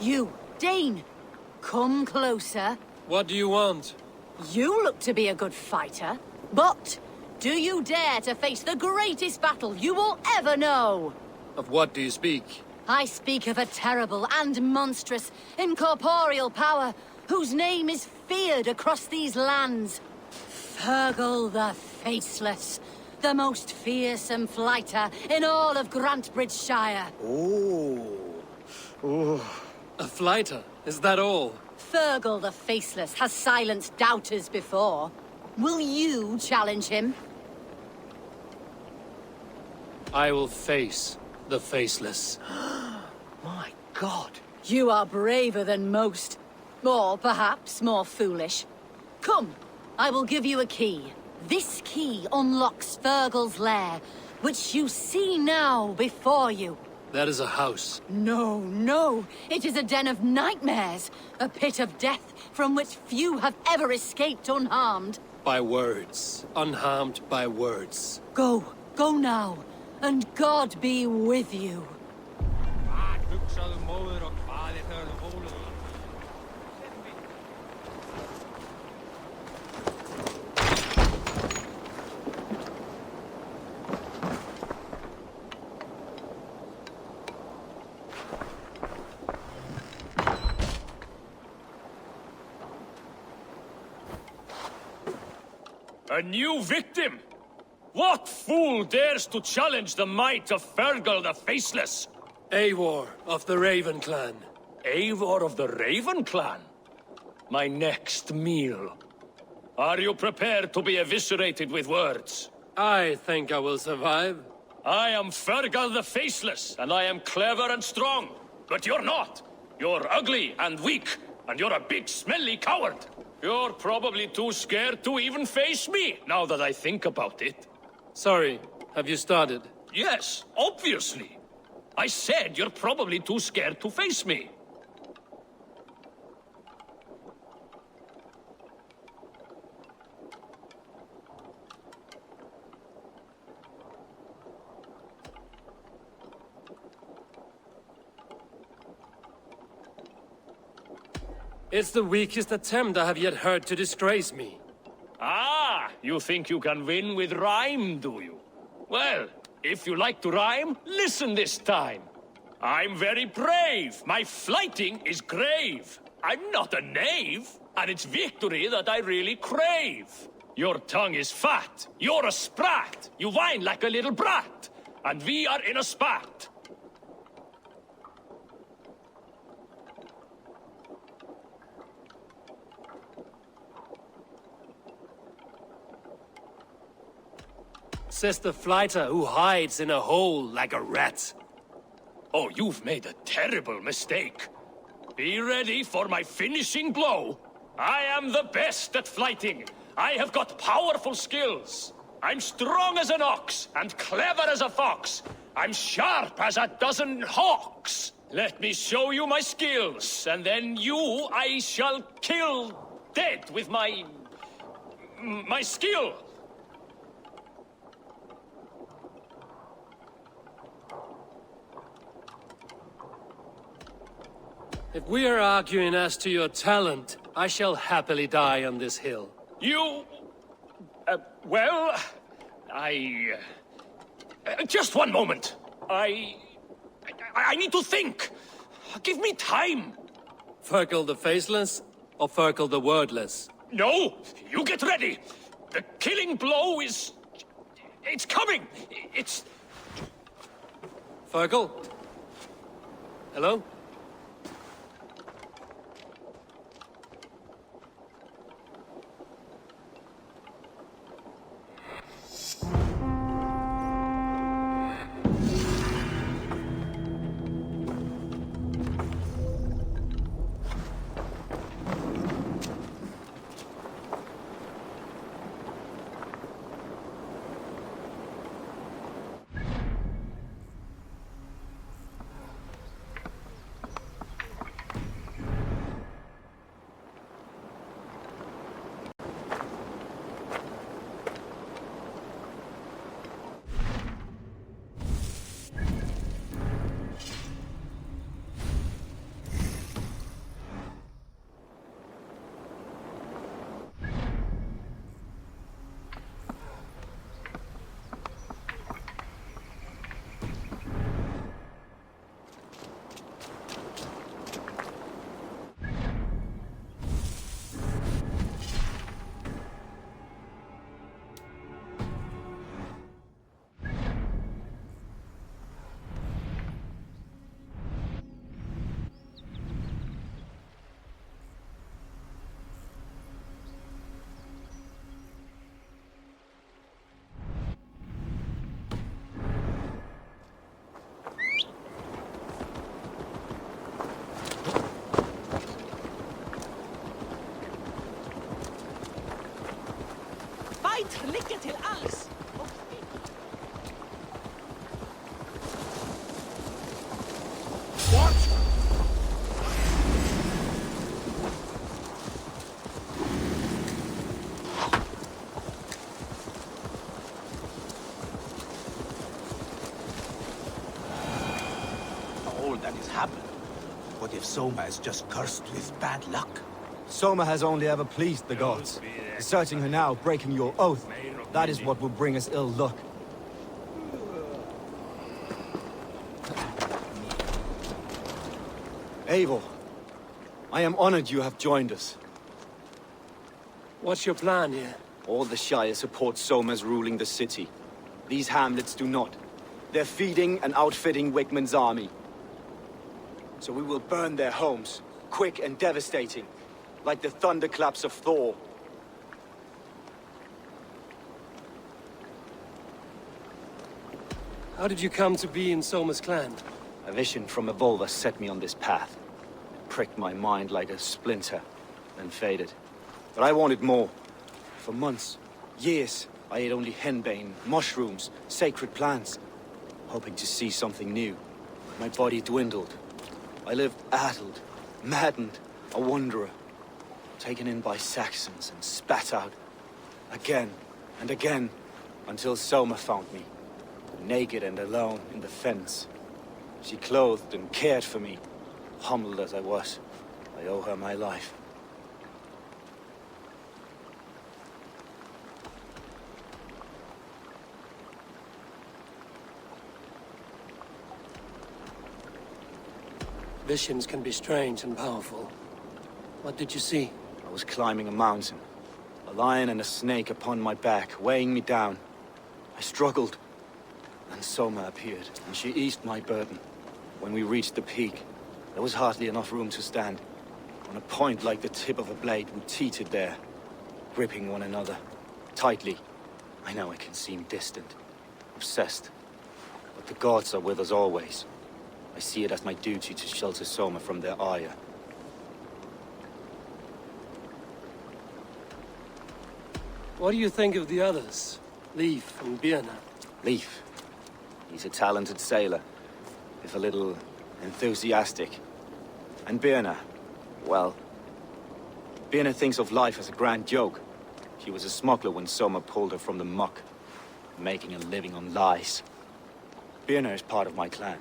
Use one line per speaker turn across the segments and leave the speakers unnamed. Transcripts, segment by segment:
You, Dane! Come closer.
What do you want?
You look to be a good fighter, but do you dare to face the greatest battle you will ever know?
Of what do you speak?
I speak of a terrible and monstrous, incorporeal power whose name is feared across these lands. Fergal the Faceless, the most fearsome fighter in all of Grantbridgeshire.
A fighter? Is that all?
Fergal the Faceless has silenced doubters before. Will you challenge him?
I will face the Faceless.
My God.
You are braver than most. Or perhaps more foolish. Come, I will give you a key. This key unlocks Fergal's lair, which you see now before you.
That is a house.
No, no. It is a den of nightmares. A pit of death from which few have ever escaped unharmed.
By words. Unharmed by words.
Go. Go now. And God be with you.
A new victim? What fool dares to challenge the might of Fergal the Faceless?
Eivor of the Raven Clan.
Eivor of the Raven Clan? My next meal. Are you prepared to be eviscerated with words?
I think I will survive.
I am Fergal the Faceless, and I am clever and strong. But you're not. You're ugly and weak, and you're a big smelly coward. You're probably too scared to even face me, now that I think about it.
Sorry, have you started?
Yes, obviously. I said you're probably too scared to face me.
It's the weakest attempt I have yet heard to disgrace me.
Ah, you think you can win with rhyme, do you? Well, if you like to rhyme, listen this time. I'm very brave. My flighting is grave. I'm not a knave, and it's victory that I really crave. Your tongue is fat. You're a sprat. You whine like a little brat. And we are in a spat.
Says the fighter who hides in a hole like a rat.
Oh, you've made a terrible mistake. Be ready for my finishing blow. I am the best at flighting. I have got powerful skills. I'm strong as an ox and clever as a fox. I'm sharp as a dozen hawks. Let me show you my skills, and then you I shall kill dead with my skill.
If we are arguing as to your talent, I shall happily die on this hill.
You... well... just one moment. I need to think. Give me time.
Fergal the Faceless or Fergal the Wordless?
No, you get ready. The killing blow is... it's coming. It's...
Fergal? Hello?
All that has happened. What if Soma is just cursed with bad luck?
Soma has only ever pleased the gods. Deserting her now, breaking your oath, that is what will bring us ill luck. Eivor, I am honored you have joined us.
What's your plan here?
All the Shire support Soma's ruling the city. These hamlets do not. They're feeding and outfitting Wigmund's army. So we will burn their homes, quick and devastating, like the thunderclaps of Thor.
How did you come to be in Soma's clan?
A vision from Evolva set me on this path. It pricked my mind like a splinter, then faded. But I wanted more. For months, years, I ate only henbane, mushrooms, sacred plants, hoping to see something new. My body dwindled. I lived addled, maddened, a wanderer, taken in by Saxons and spat out, again and again, until Soma found me, naked and alone in the fens. She clothed and cared for me, humbled as I was. I owe her my life.
Visions can be strange and powerful. What did you see?
I was climbing a mountain. A lion and a snake upon my back, weighing me down. I struggled. And Soma appeared, and she eased my burden. When we reached the peak, there was hardly enough room to stand. On a point like the tip of a blade, we teetered there, gripping one another, tightly. I know I can seem distant, obsessed. But the gods are with us always. I see it as my duty to shelter Soma from their ire.
What do you think of the others? Leif and Birna?
Leif. He's a talented sailor, if a little enthusiastic. And Birna, well... Birna thinks of life as a grand joke. She was a smuggler when Soma pulled her from the muck, making a living on lies. Birna is part of my clan,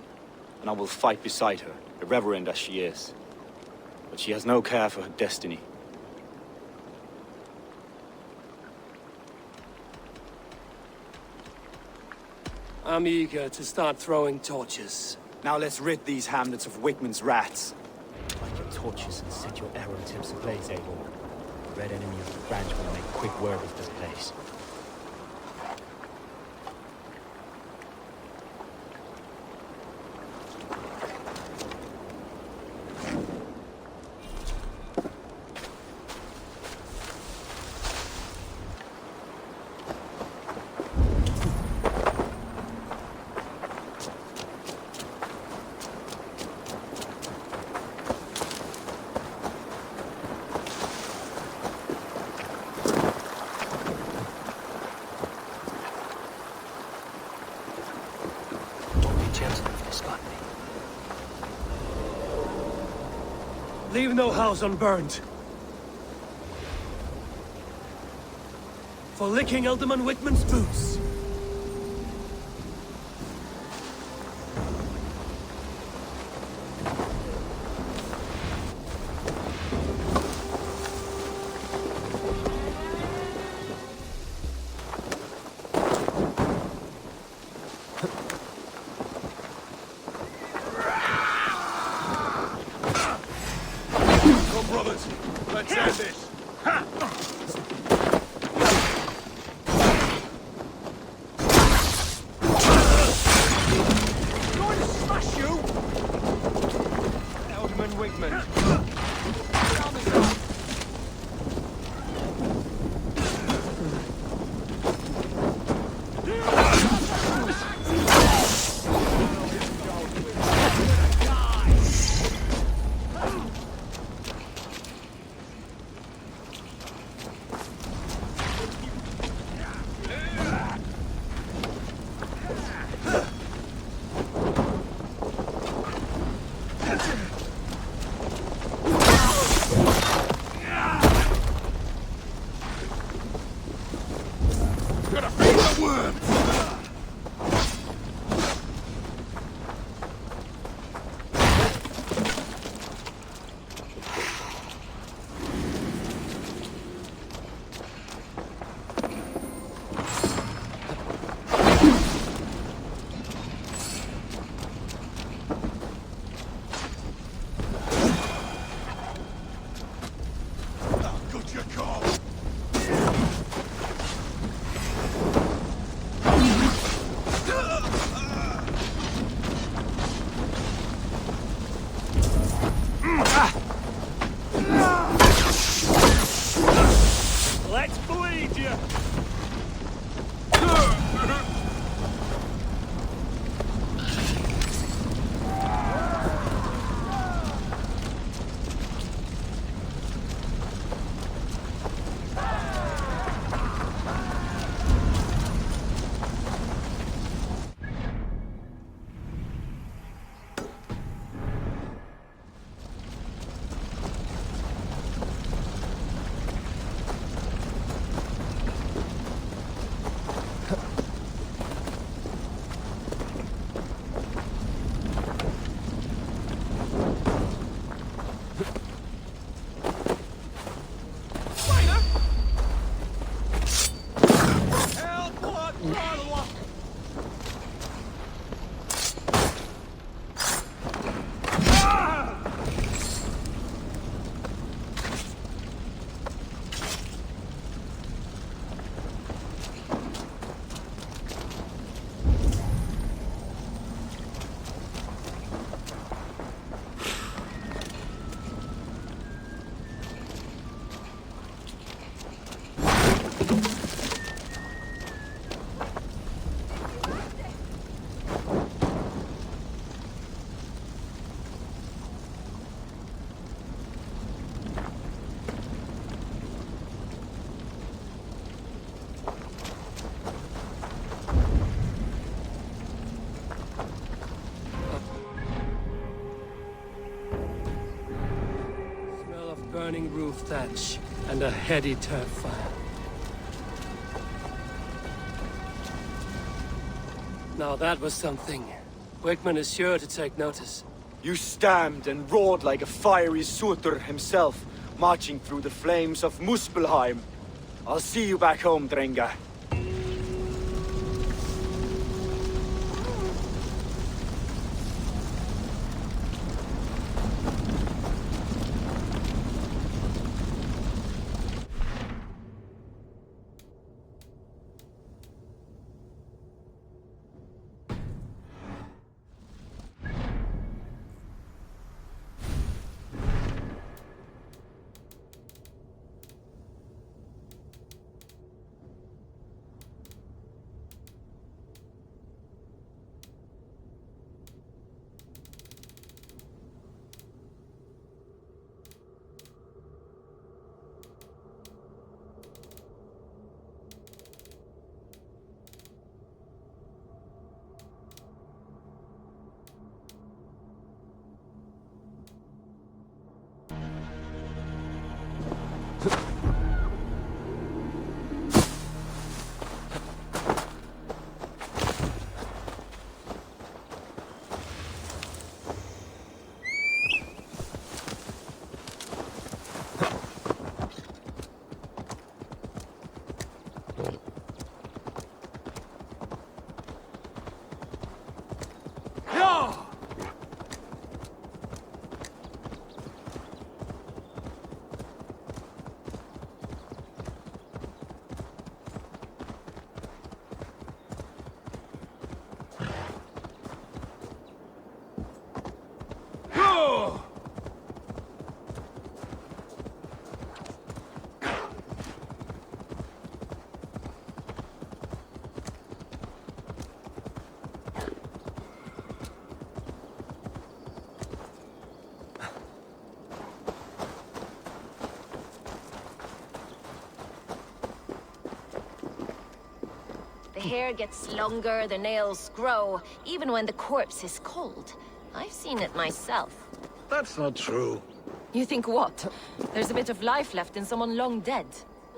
and I will fight beside her, irreverent as she is. But she has no care for her destiny.
I'm eager to start throwing torches.
Now let's rid these hamlets of Wigmund's rats. Light your torches and set your arrow tips ablaze, Eivor. The red enemy of the branch will make quick work of this place.
Leave no house unburned. For licking Alderman Wigmund's boots.
Brothers, let's end this. Going to smash you! Alderman Wigmund. Down the side.
burning roof thatch, and a heady turf fire. Now that was something. Wickman is sure to take notice.
You stamped and roared like a fiery Surtur himself, marching through the flames of Muspelheim. I'll see you back home, Drenga.
The hair gets longer, the nails grow, even when the corpse is cold. I've seen it myself.
That's not true.
You think what? There's a bit of life left in someone long dead?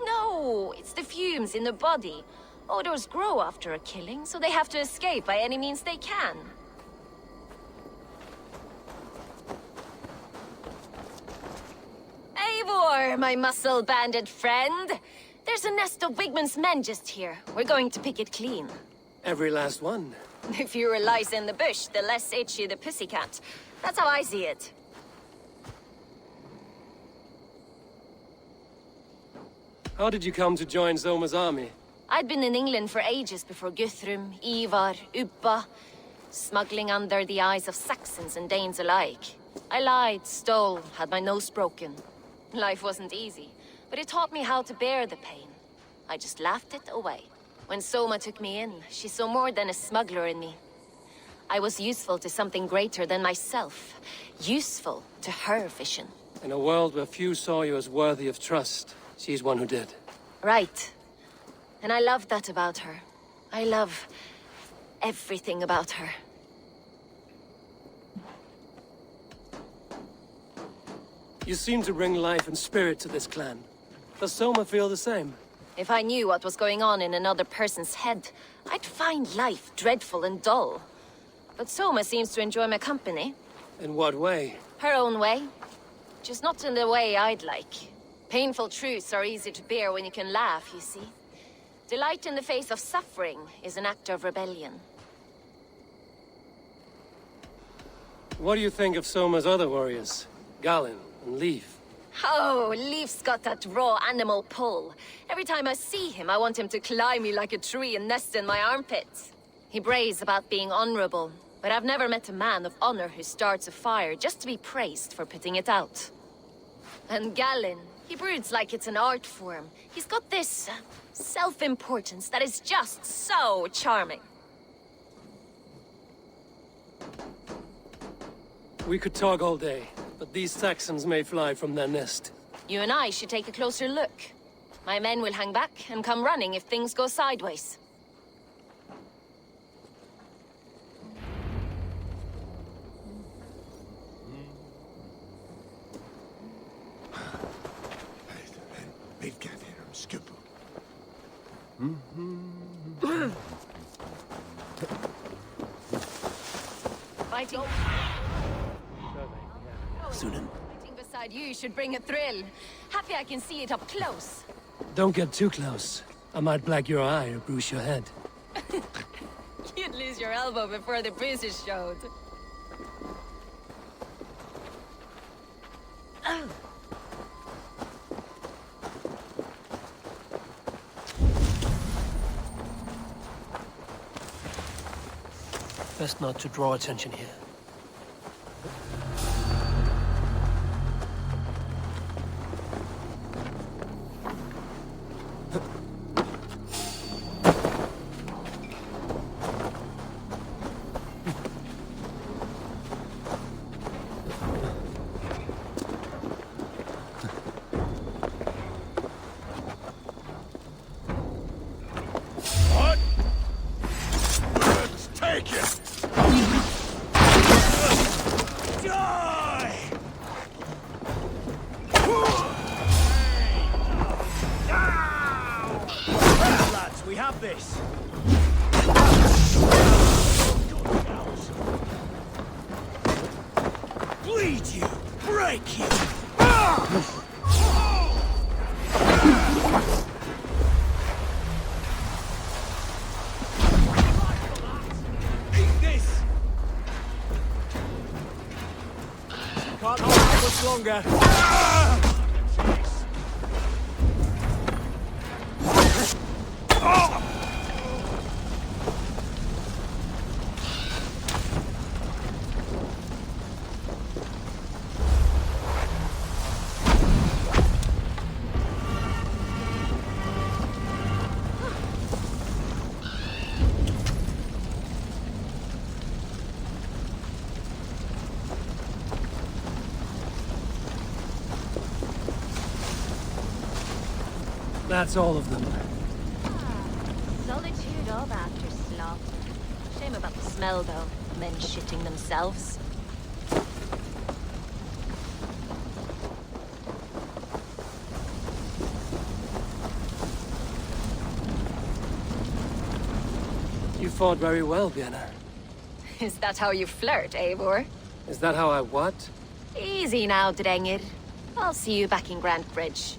No, it's the fumes in the body. Odors grow after a killing, so they have to escape by any means they can. Eivor, my muscle-banded friend! There's a nest of Wigman's men just here. We're going to pick it clean.
Every last one.
The fewer lice in the bush, the less itchy the pussycat. That's how I see it.
How did you come to join Zoma's army?
I'd been in England for ages before Guthrum, Ivar, Ubba, smuggling under the eyes of Saxons and Danes alike. I lied, stole, had my nose broken. Life wasn't easy, but it taught me how to bear the pain. I just laughed it away. When Soma took me in, she saw more than a smuggler in me. I was useful to something greater than myself. Useful to her vision.
In a world where few saw you as worthy of trust, she's one who did.
Right. And I love that about her. I love everything about her.
You seem to bring life and spirit to this clan. Does Soma feel the same?
If I knew what was going on in another person's head, I'd find life dreadful and dull. But Soma seems to enjoy my company.
In what way?
Her own way. Just not in the way I'd like. Painful truths are easy to bear when you can laugh, you see. Delight in the face of suffering is an act of rebellion.
What do you think of Soma's other warriors? Galin and Leaf?
Oh, Leaf's got that raw animal pull. Every time I see him, I want him to climb me like a tree and nest in my armpits. He brays about being honorable, but I've never met a man of honor who starts a fire just to be praised for putting it out. And Galin, he broods like it's an art form. He's got this self-importance that is just so charming.
We could talk all day, but these Saxons may fly from their nest.
You and I should take a closer look. My men will hang back and come running if things go sideways. Fighting
Sunan.
beside you should bring a thrill. Happy I can see it up close.
Don't get too close. I might black your eye or bruise your head.
You'd lose your elbow before the bruises showed.
Best not to draw attention here.
What? Let's take it! Die!
Lads, we have this. Bleed you! Break you! Eat this! Can't hold out much longer.
That's all of them.
Solitude of after slop. Shame about the smell, though. Men shitting themselves.
You fought very well, Vienna.
Is that how you flirt, Eivor?
Is that how I what?
Easy now, Drengir. I'll see you back in Grant Bridge.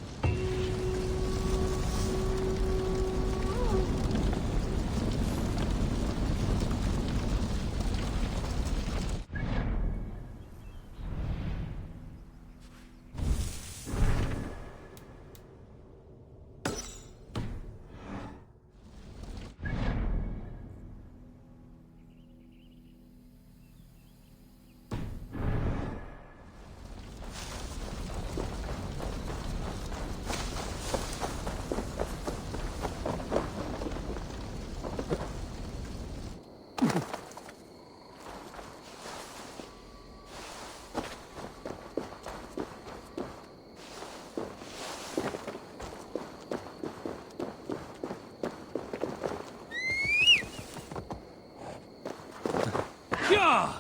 Yeah!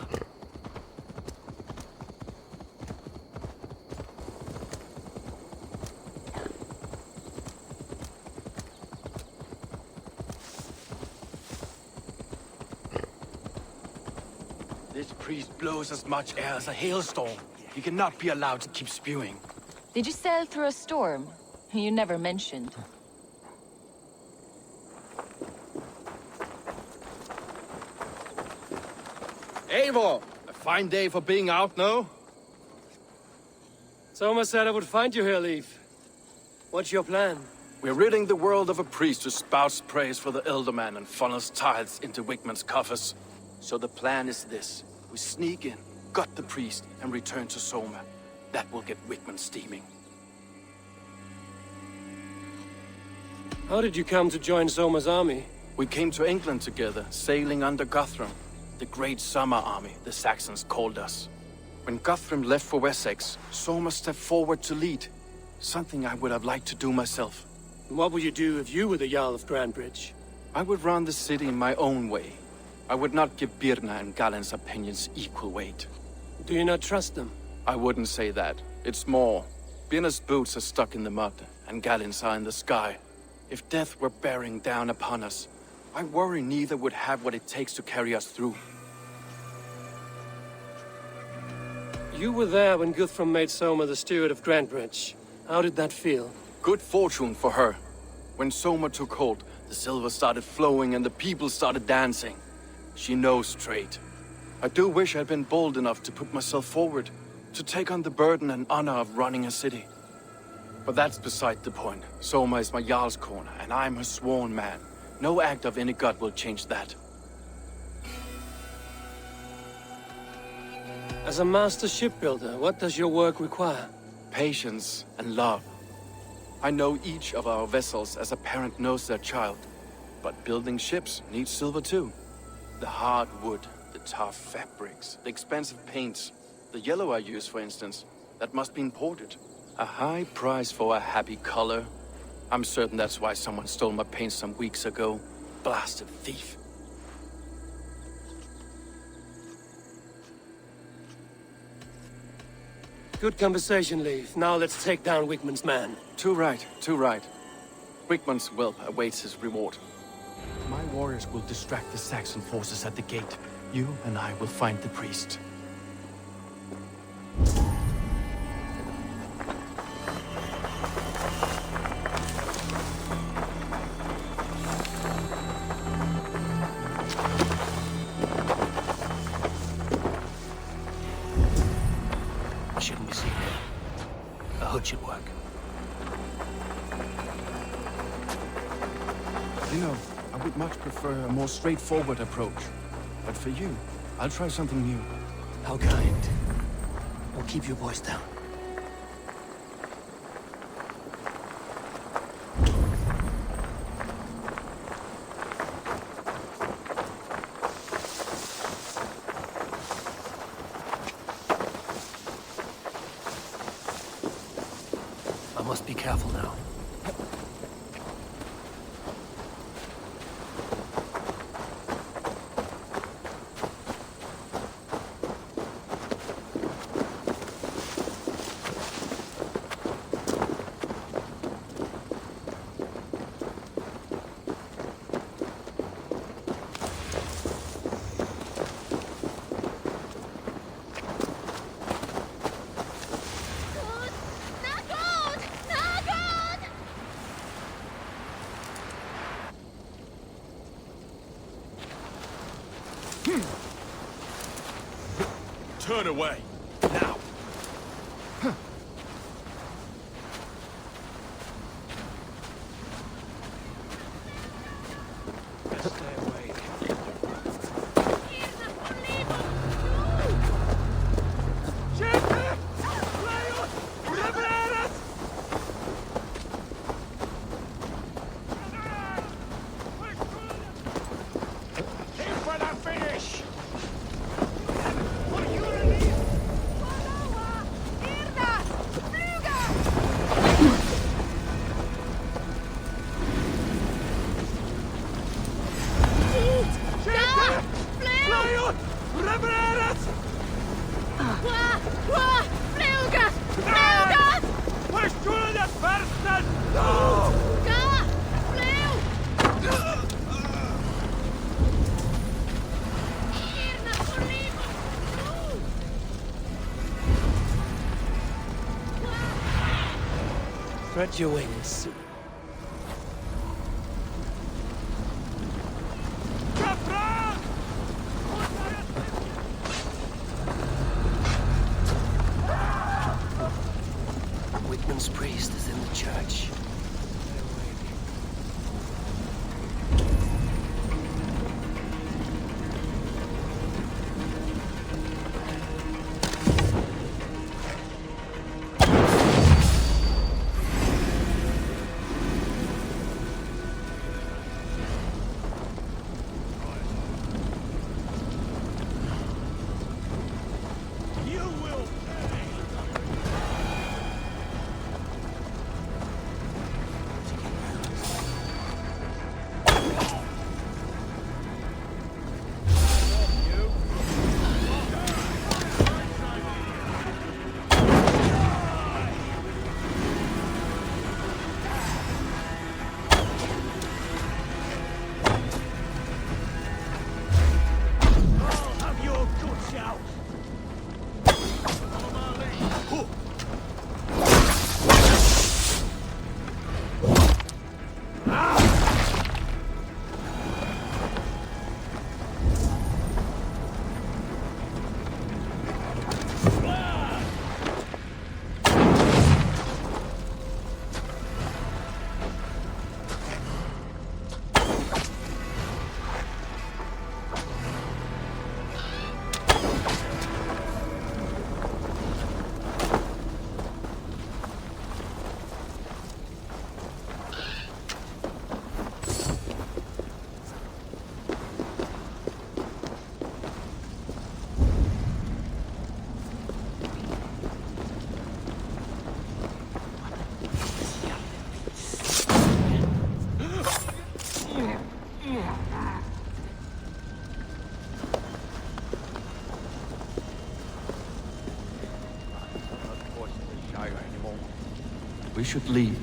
This priest blows as much air as a hailstorm. He cannot be allowed to keep spewing.
Did you sail through a storm? You never mentioned.
Eivor! A fine day for being out, no?
Soma said I would find you here, Leaf. What's your plan?
We're ridding the world of a priest who spouts praise for the Elderman and funnels tithes into Wigman's coffers. So the plan is this. We sneak in, gut the priest, and return to Soma. That will get Wigman steaming.
How did you come to join Soma's army?
We came to England together, sailing under Guthrum. The Great Summer Army, the Saxons called us. When Guthrum left for Wessex, Soma stepped forward to lead. Something I would have liked to do myself.
What would you do if you were the Jarl of Grandbridge?
I would run the city in my own way. I would not give Birna and Galen's opinions equal weight.
Do you not trust them?
I wouldn't say that. It's more. Birna's boots are stuck in the mud, and Galen's are in the sky. If death were bearing down upon us, I worry neither would have what it takes to carry us through.
You were there when Guthrum made Soma the steward of Grantbridge. How did that feel?
Good fortune for her. When Soma took hold, the silver started flowing and the people started dancing. She knows trade. I do wish I'd been bold enough to put myself forward, to take on the burden and honor of running a city. But that's beside the point. Soma is my Jarl's corner, and I'm her sworn man. No act of any god will change that.
As a master shipbuilder, what does your work require?
Patience and love. I know each of our vessels as a parent knows their child. But building ships needs silver too. The hard wood, the tough fabrics, the expensive paints. The yellow I use, for instance, that must be imported. A high price for a happy color. I'm certain that's why someone stole my paint some weeks ago. Blasted thief.
Good conversation, Leif. Now let's take down Wigmund's man.
Too right, too right. Wigmund's whelp awaits his reward. My warriors will distract the Saxon forces at the gate. You and I will find the priest.
Shouldn't be seen here. A hood should work.
You know, I would much prefer a more straightforward approach. But for you, I'll try something new.
How kind. We'll keep your voice down. I must be careful now.
Turn away. Now. Best stay away. For the finish! Spread your wings soon.
Wigmund's priest is in the church.
We should leave.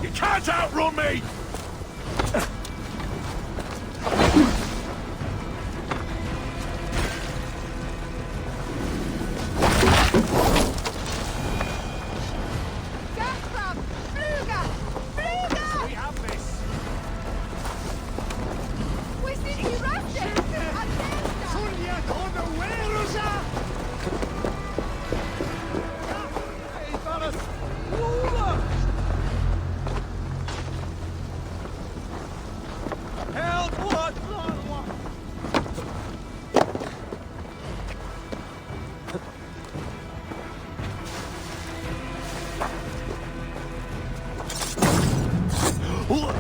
You can't outrun me! We have this! Julia Cornuerosa! Help! What?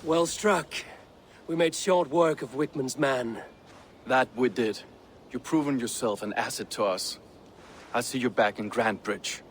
Well struck. We made short work of Wickman's man.
That we did. You've proven yourself an asset to us. I'll see you back in Grantbridge.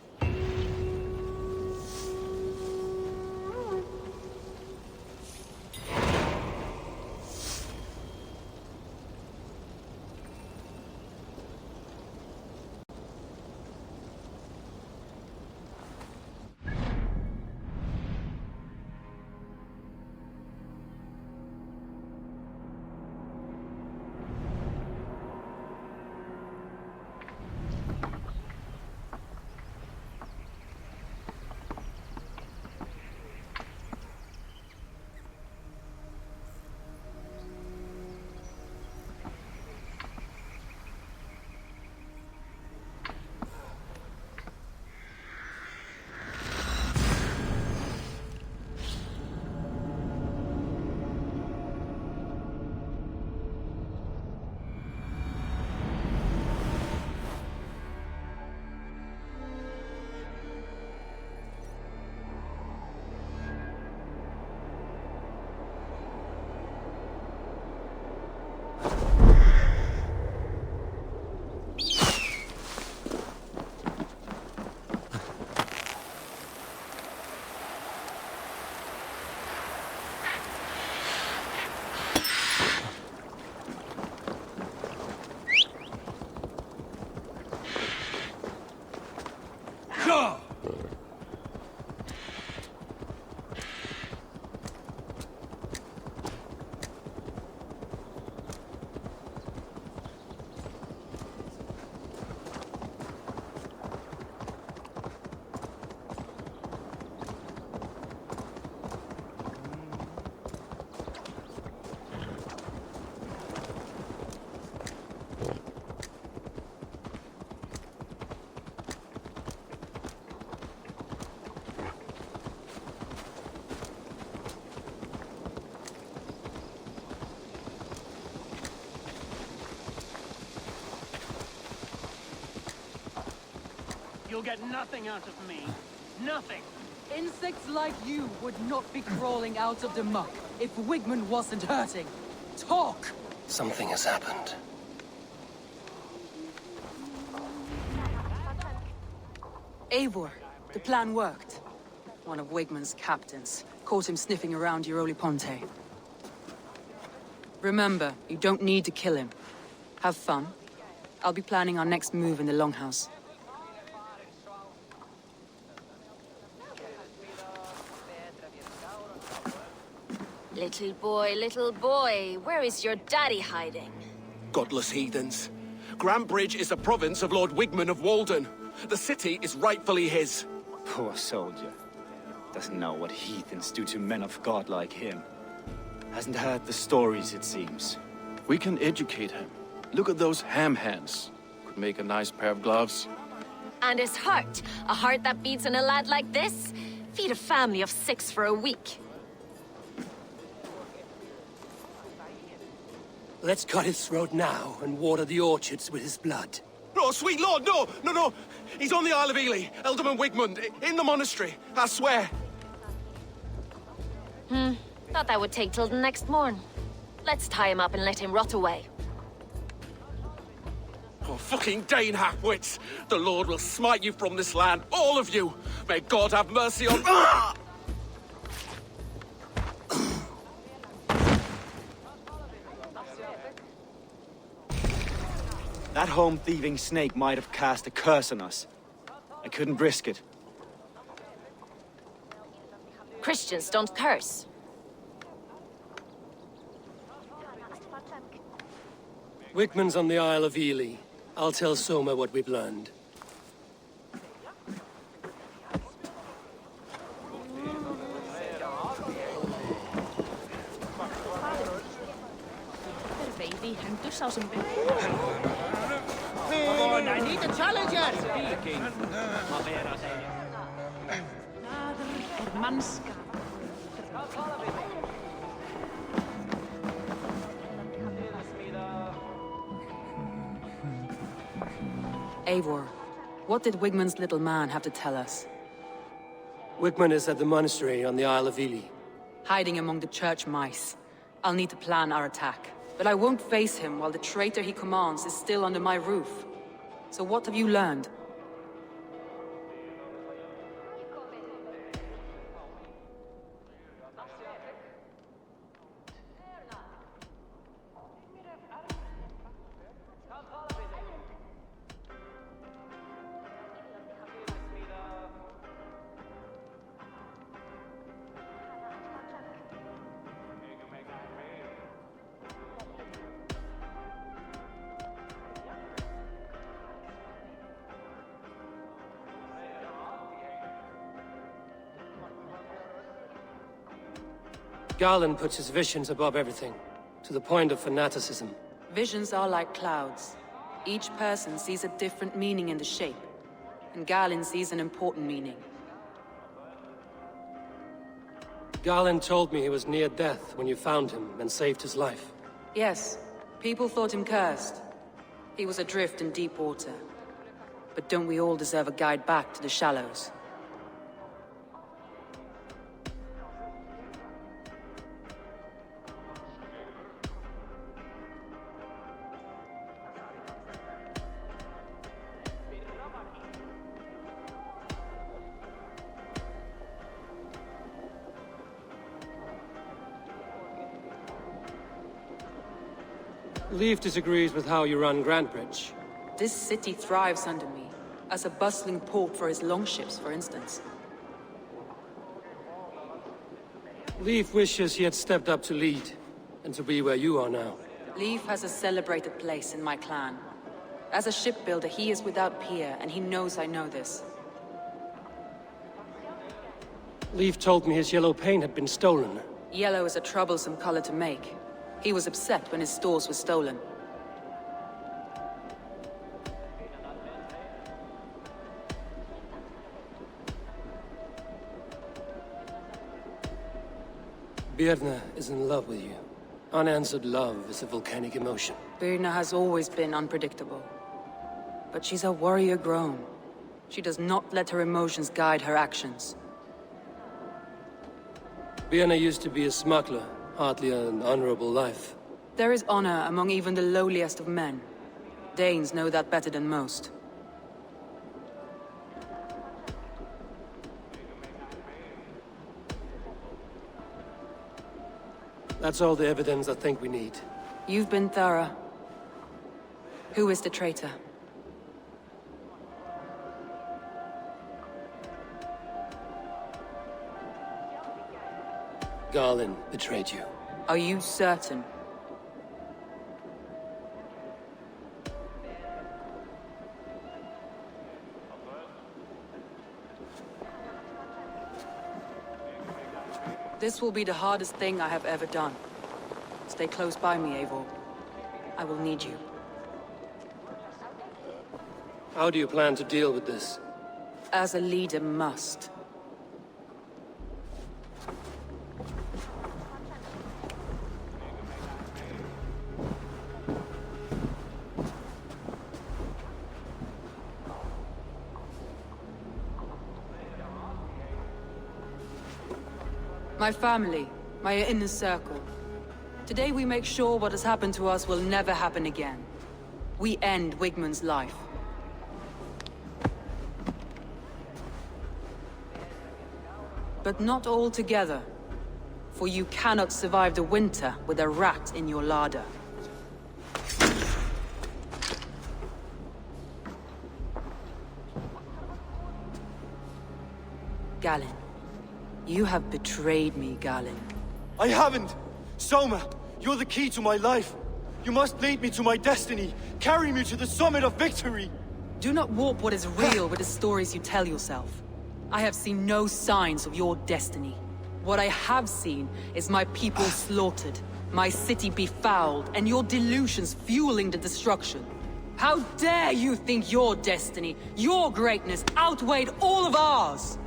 Go!
You'll get nothing out of me. Nothing.
Insects like you would not be crawling out of the muck if Wigman wasn't hurting. Talk!
Something has happened.
Eivor, the plan worked. One of Wigman's captains caught him sniffing around Euroli Ponte. Remember, you don't need to kill him. Have fun. I'll be planning our next move in the Longhouse.
Little boy, where is your daddy hiding?
Godless heathens. Grantbridge is a province of Lord Wigman of Walden. The city is rightfully his.
Poor soldier. Doesn't know what heathens do to men of God like him. Hasn't heard the stories, it seems.
We can educate him. Look at those ham hands. Could make a nice pair of gloves.
And his heart. A heart that beats in a lad like this? Feed a family of 6 for a week.
Let's cut his throat now and water the orchards with his blood.
No, sweet lord, no, no, no. He's on the Isle of Ely, Ealdorman Wigmund, in the monastery, I swear.
Thought that would take till the next morn. Let's tie him up and let him rot away.
Oh, fucking Dane halfwits! The Lord will smite you from this land, all of you! May God have mercy on... Ah!
That home-thieving snake might have cast a curse on us. I couldn't risk it.
Christians don't curse.
Wigman's on the Isle of Ely. I'll tell Soma what we've learned.
Come on, I need a challenger!
Eivor, what did Wigman's little man have to tell us?
Wigman is at the monastery on the Isle of Ely.
Hiding among the church mice. I'll need to plan our attack. But I won't face him while the traitor he commands is still under my roof. So what have you learned?
Garland puts his visions above everything, to the point of fanaticism.
Visions are like clouds. Each person sees a different meaning in the shape, and Garland sees an important meaning.
Garland told me he was near death when you found him and saved his life.
Yes, people thought him cursed. He was adrift in deep water. But don't we all deserve a guide back to the shallows?
Leaf disagrees with how you run Grantbridge.
This city thrives under me, as a bustling port for his longships, for instance.
Leaf wishes he had stepped up to lead, and to be where you are now.
Leif has a celebrated place in my clan. As a shipbuilder, he is without peer, and he knows I know this.
Leaf told me his yellow paint had been stolen.
Yellow is a troublesome color to make. He was upset when his stores were stolen.
Birna is in love with you. Unanswered love is a volcanic emotion.
Birna has always been unpredictable. But she's a warrior grown. She does not let her emotions guide her actions.
Birna used to be a smuggler, hardly an honorable life.
There is honor among even the lowliest of men. Danes know that better than most.
That's all the evidence I think we need.
You've been thorough. Who is the traitor?
Garlin betrayed you.
Are you certain? This will be the hardest thing I have ever done. Stay close by me, Eivor. I will need you.
How do you plan to deal with this?
As a leader must. My family, my inner circle. Today we make sure what has happened to us will never happen again. We end Wigmund's life. But not all together. For you cannot survive the winter with a rat in your larder. Galinn. You have betrayed me, Galinn.
I haven't! Soma, you're the key to my life. You must lead me to my destiny. Carry me to the summit of victory.
Do not warp what is real with the stories you tell yourself. I have seen no signs of your destiny. What I have seen is my people slaughtered, my city befouled, and your delusions fueling the destruction. How dare you think your destiny, your greatness, outweighed all of ours?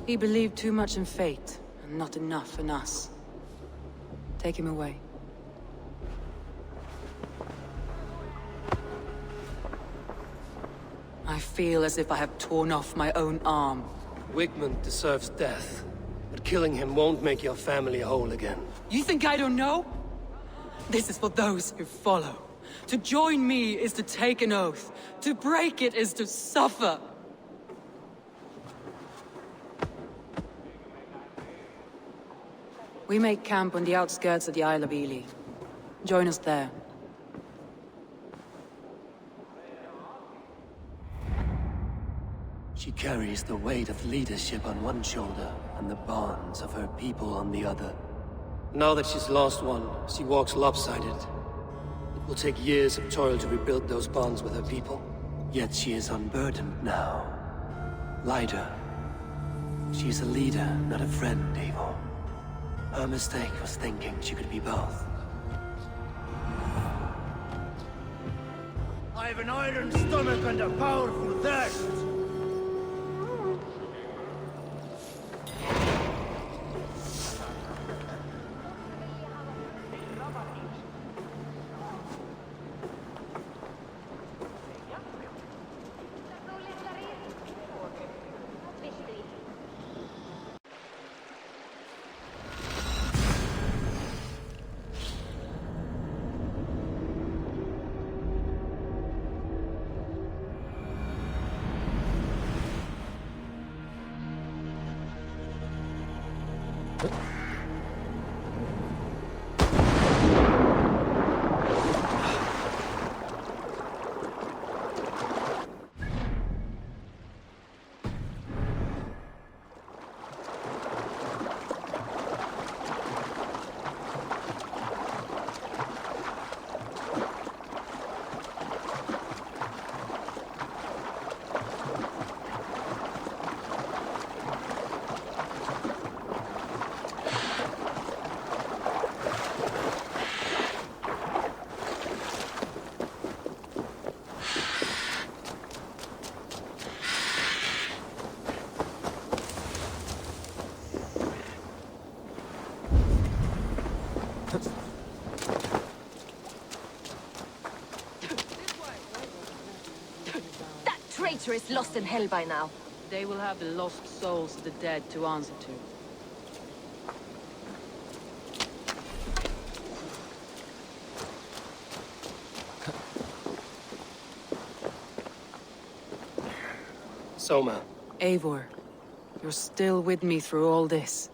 He believed too much in fate, and not enough in us. Take him away. I feel as if I have torn off my own arm.
Wigmund deserves death, but killing him won't make your family whole again.
You think I don't know? This is for those who follow. To join me is to take an oath. To break it is to suffer. We make camp on the outskirts of the Isle of Ely. Join us there.
She carries the weight of leadership on one shoulder and the bonds of her people on the other. Now that she's lost one, she walks lopsided. It will take years of toil to rebuild those bonds with her people. Yet she is unburdened now. Lighter. She's a leader, not a friend, Eivor. Her mistake was thinking she could be both.
I have an iron stomach and a powerful thirst.
That traitor is lost in hell by now.
They will have the lost souls of the dead to answer to.
Soma.
Eivor, You're still with me through all this.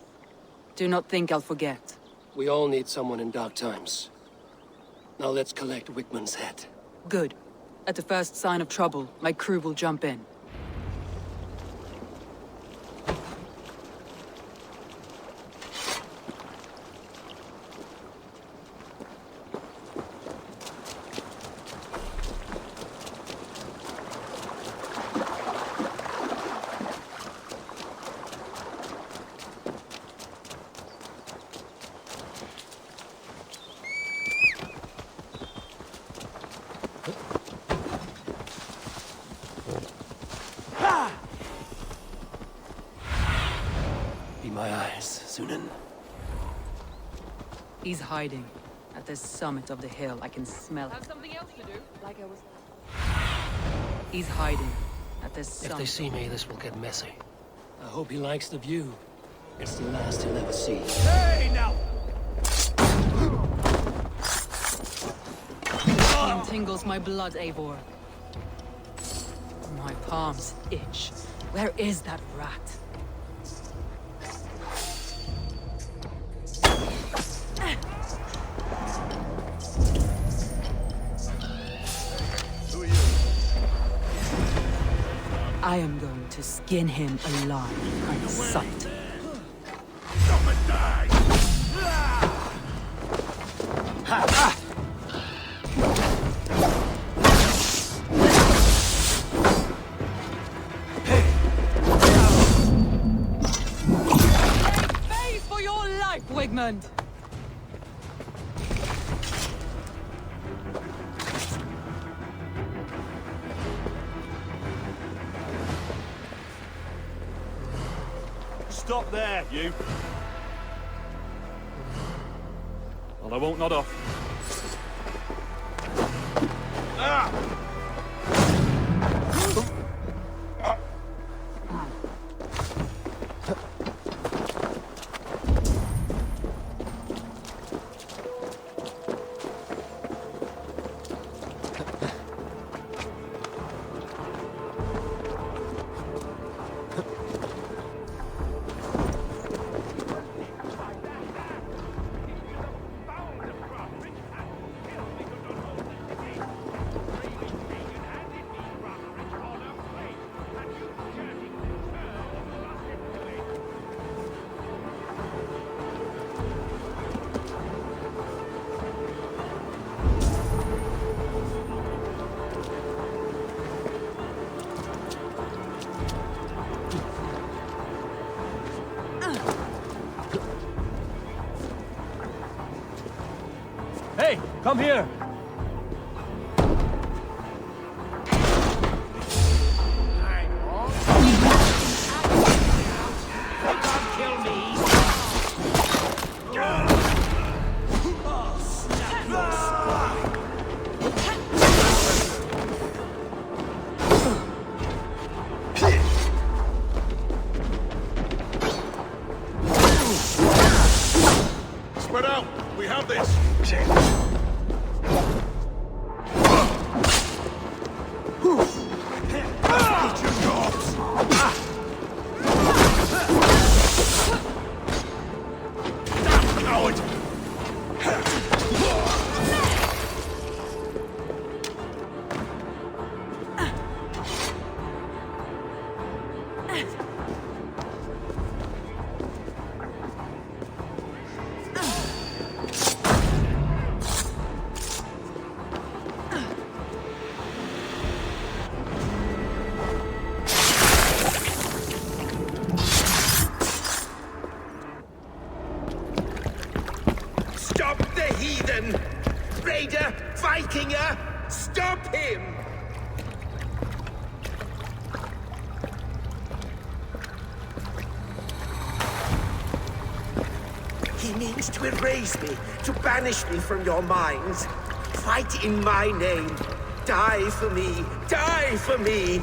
Do not think I'll forget.
We all need someone in dark times. Now let's collect Wickman's head.
Good. At the first sign of trouble, my crew will jump in.
Be my eyes, Sunan.
He's hiding. At the summit of the hill, I can smell it. Have something else to do? Like I was... He's hiding. At the summit.
If they see me, this will get messy. I hope he likes the view. It's the last he'll ever see.
Hey, now!
Pain tingles my blood, Eivor. My palms itch. Where is that rat? I am going to skin him alive on sight.
Stop and die!
Face for your life, Wigmund!
Stop there, you!
Well, I won't nod off. Hey, come here!
Spread out! We have this! Stop the heathen! Raider! Vikinger! Stop him! He means to erase me, to banish me from your minds. Fight in my name. Die for me! Die for me!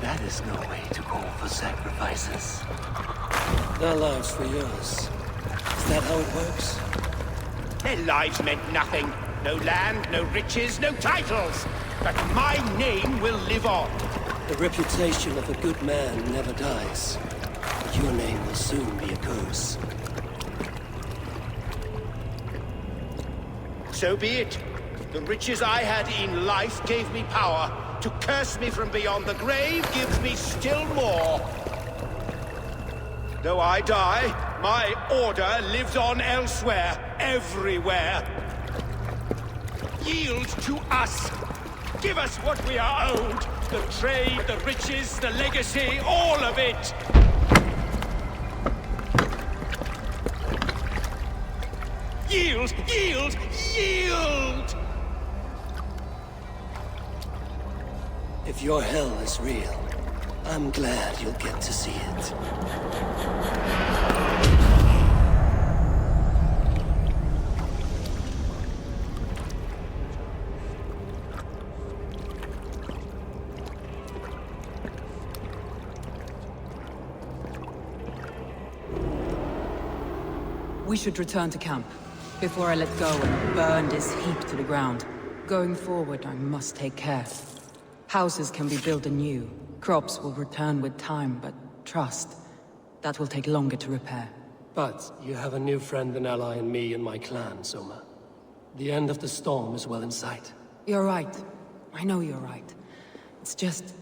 That is no way to call for sacrifices. Their lives for yours. Is that how it works?
Their lives meant nothing. No land, no riches, no titles. But my name will live on.
The reputation of a good man never dies. But your name will soon be a curse.
So be it. The riches I had in life gave me power. To curse me from beyond the grave gives me still more. Though I die, my order lives on elsewhere, everywhere. Yield to us. Give us what we are owed. The trade, the riches, the legacy, all of it. Yield! Yield! Yield!
If your hell is real, I'm glad you'll get to see it.
We should return to camp, before I let go and burn this heap to the ground. Going forward, I must take care. Houses can be built anew. Crops will return with time, but trust, that will take longer to repair.
But you have a new friend and ally in me and my clan, Soma. The end of the storm is well in sight.
You're right. I know you're right. It's just...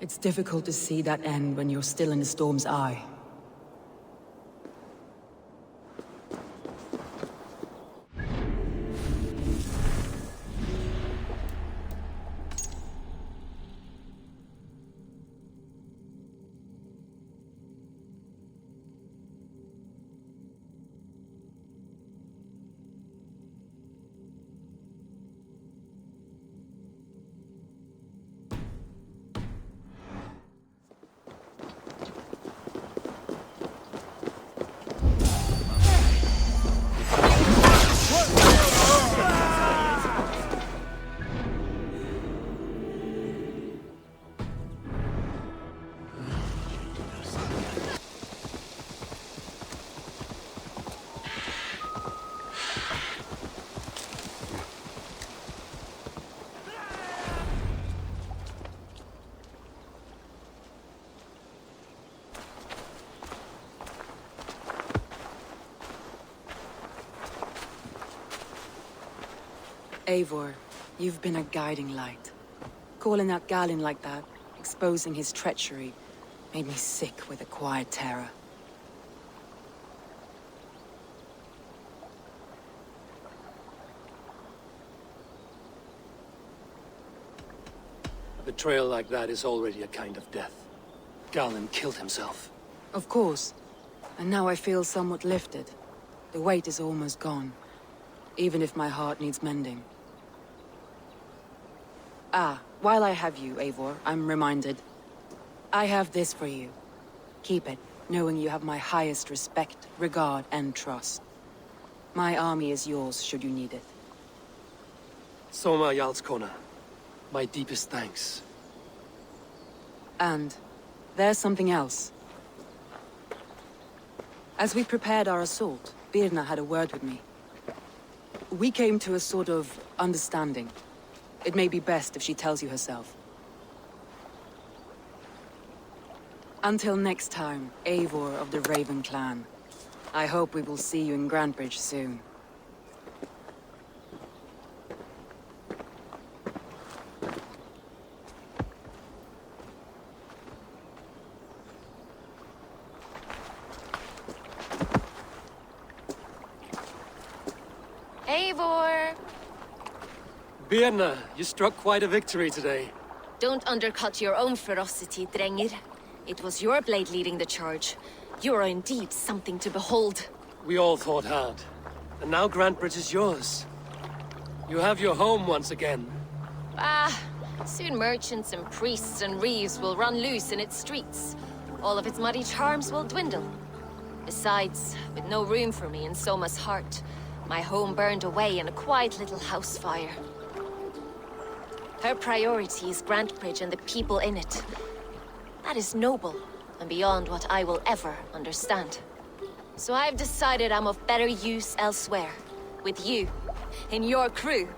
it's difficult to see that end when you're still in the storm's eye. Eivor, you've been a guiding light. Calling out Galinn like that, exposing his treachery, made me sick with a quiet terror.
A betrayal like that is already a kind of death. Galinn killed himself.
Of course. And now I feel somewhat lifted. The weight is almost gone. Even if my heart needs mending. Ah, while I have you, Eivor, I'm reminded. I have this for you. Keep it, knowing you have my highest respect, regard, and trust. My army is yours, should you need it.
Soma Jarlskona, my deepest thanks.
And there's something else. As we prepared our assault, Birna had a word with me. We came to a sort of understanding. It may be best if she tells you herself. Until next time, Eivor of the Raven Clan. I hope we will see you in Grantebridge soon.
Eivor!
Birna, you struck quite a victory today.
Don't undercut your own ferocity, Drengir. It was your blade leading the charge. You are indeed something to behold.
We all fought hard. And now Grantebridge is yours. You have your home once again.
Soon merchants and priests and reeves will run loose in its streets. All of its muddy charms will dwindle. Besides, with no room for me in Soma's heart, my home burned away in a quiet little house fire. Her priority is Grantebridge and the people in it. That is noble, and beyond what I will ever understand. So I've decided I'm of better use elsewhere. With you, in your crew.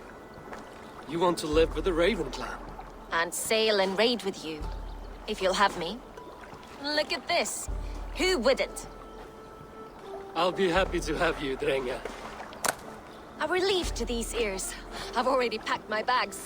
You want to live with the Raven Clan?
and sail and raid with you, if you'll have me. Look at this. Who wouldn't?
I'll be happy to have you, Drenga.
A relief to these ears. I've already packed my bags.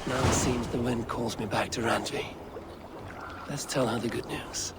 Now it seems the wind calls me back to Randvi. Let's tell her the good news.